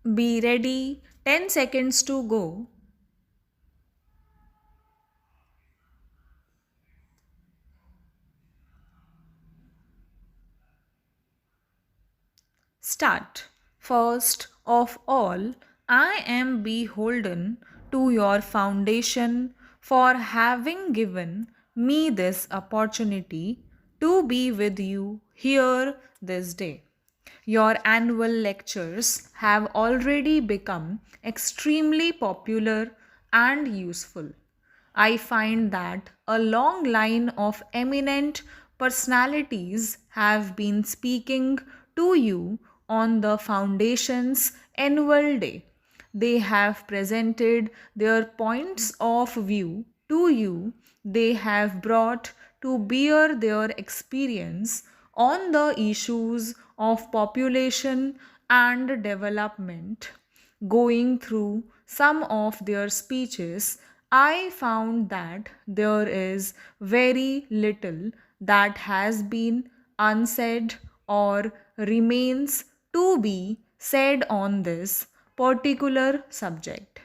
Be ready, 10 seconds to go. Start. First of all, I am beholden to your foundation for having given me this opportunity to be with you here this day. Your annual lectures have already become extremely popular and useful. I find that a long line of eminent personalities have been speaking to you on the Foundation's annual day. They have presented their points of view to you. They have brought to bear their experience on the issues of population and development. Going through some of their speeches, I found that there is very little that has been unsaid or remains to be said on this particular subject.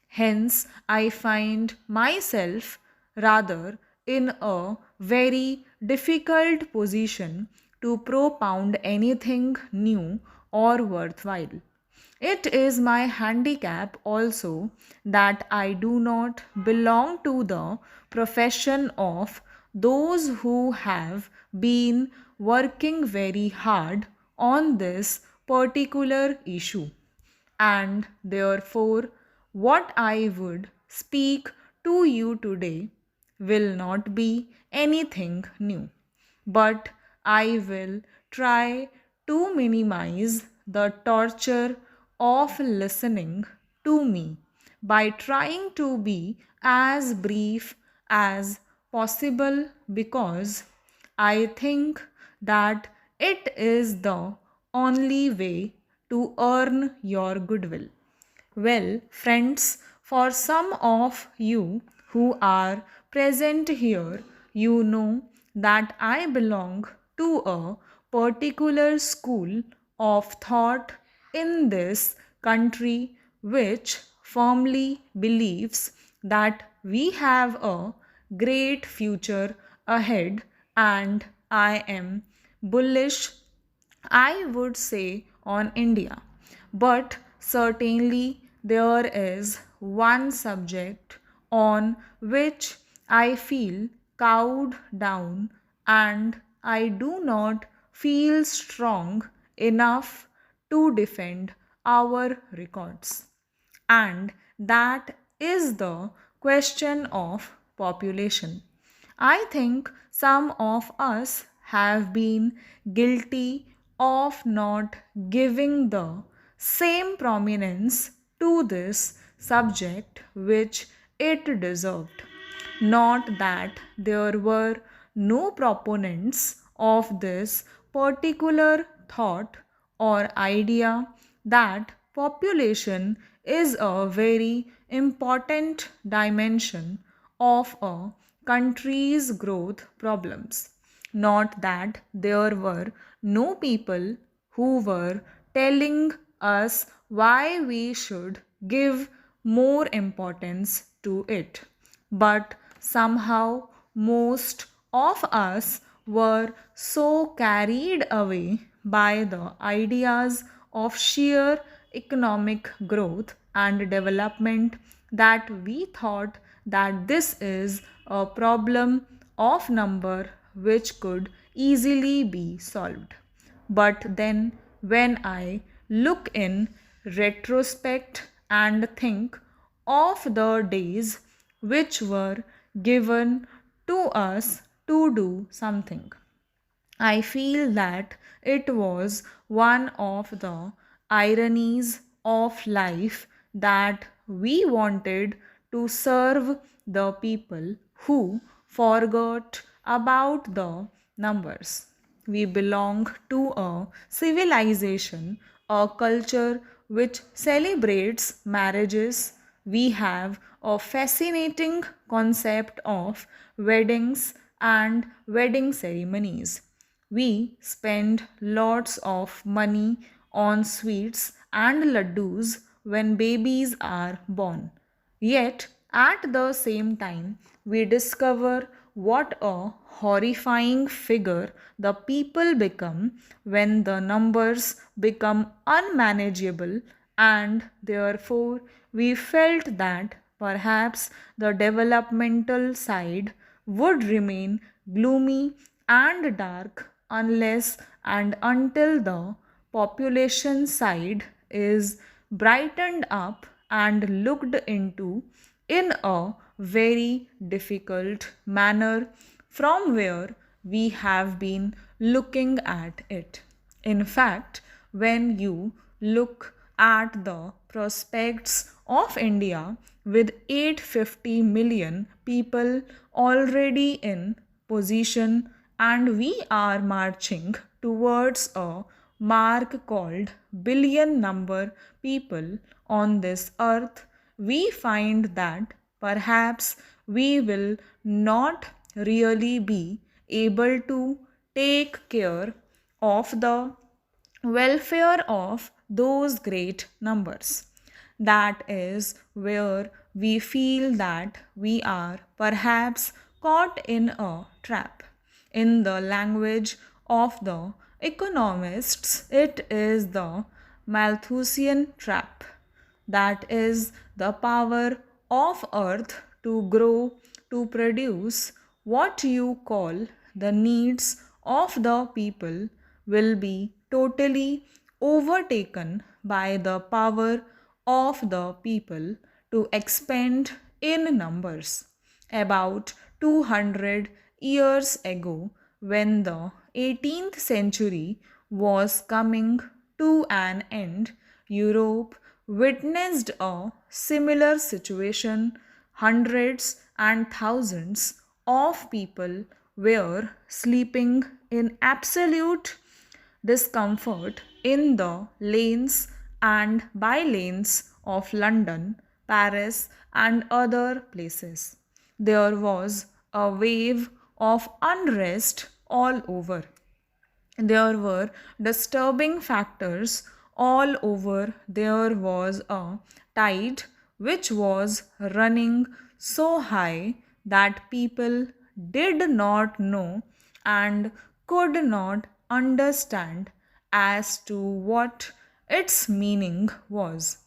Hence, I find myself rather in a very difficult position to propound anything new or worthwhile. It is my handicap also that I do not belong to the profession of those who have been working very hard on this particular issue, and therefore, what I would speak to you today will not be anything new, but I will try to minimize the torture of listening to me by trying to be as brief as possible because I think that it is the only way to earn your goodwill. Well, friends, for some of you who are present here, you know that I belong to a particular school of thought in this country which firmly believes that we have a great future ahead, and I am bullish, I would say, on India. But certainly there is one subject on which I feel cowed down, and I do not feel strong enough to defend our records. And that is the question of population. I think some of us have been guilty of not giving the same prominence to this subject which it deserved. Not that there were no proponents of this particular thought or idea that population is a very important dimension of a country's growth problems. Not that there were no people who were telling us why we should give more importance to it. But somehow, most of us were so carried away by the ideas of sheer economic growth and development that we thought that this is a problem of number which could easily be solved. But then, when I look in retrospect and think of the days which were given to us to do something, I feel that it was one of the ironies of life that we wanted to serve the people who forgot about the numbers. We belong to a civilization, a culture which celebrates marriages. We have a fascinating concept of weddings and wedding ceremonies. We spend lots of money on sweets and laddus when babies are born. Yet, at the same time, we discover what a horrifying figure the people become when the numbers become unmanageable, and therefore we felt that perhaps the developmental side would remain gloomy and dark unless and until the population side is brightened up and looked into in a very difficult manner from where we have been looking at it. In fact, when you look at the prospects of India with 850 million people already in position, and we are marching towards a mark called billion number people on this earth, we find that perhaps we will not really be able to take care of the welfare of those great numbers. That is where we feel that we are perhaps caught in a trap. In the language of the economists, it is the Malthusian trap. That is the power of earth to grow, to produce what you call the needs of the people will be totally overtaken by the power of the people to expand in numbers. About 200 years ago, when the 18th century was coming to an end, Europe witnessed a similar situation. Hundreds and thousands of people were sleeping in absolute discomfort in the lanes and by lanes of London, Paris, and other places. There was a wave of unrest all over. There were disturbing factors all over. There was a tide which was running so high that people did not know and could not understand as to what its meaning was.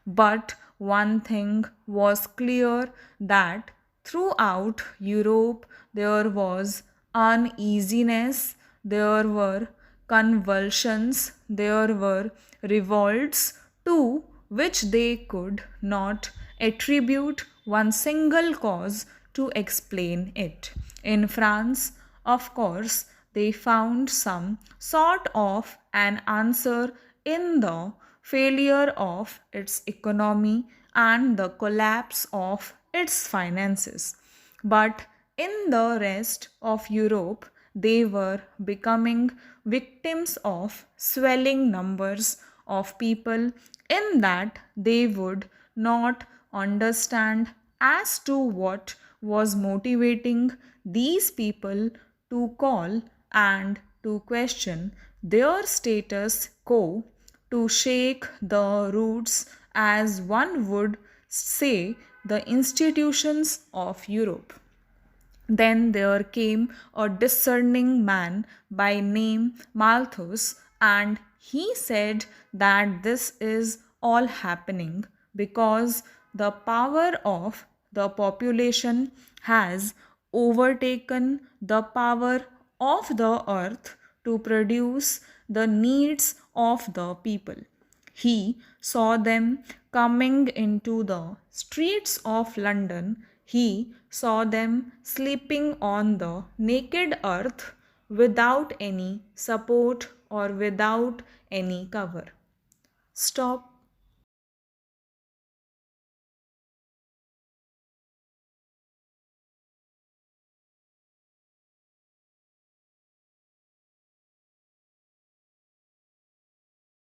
But one thing was clear, that throughout Europe there was uneasiness, there were convulsions, there were revolts to which they could not attribute one single cause to explain it. In France, of course, they found some sort of an answer in the failure of its economy and the collapse of its finances. But in the rest of Europe, they were becoming victims of swelling numbers of people, in that they would not understand as to what was motivating these people to call and to question their status quo, to shake the roots, as one would say, the institutions of Europe. Then there came a discerning man by name Malthus, and he said that this is all happening because the power of the population has overtaken the power of the earth to produce the needs of the people. He saw them coming into the streets of London. He saw them sleeping on the naked earth without any support or without any cover. Stop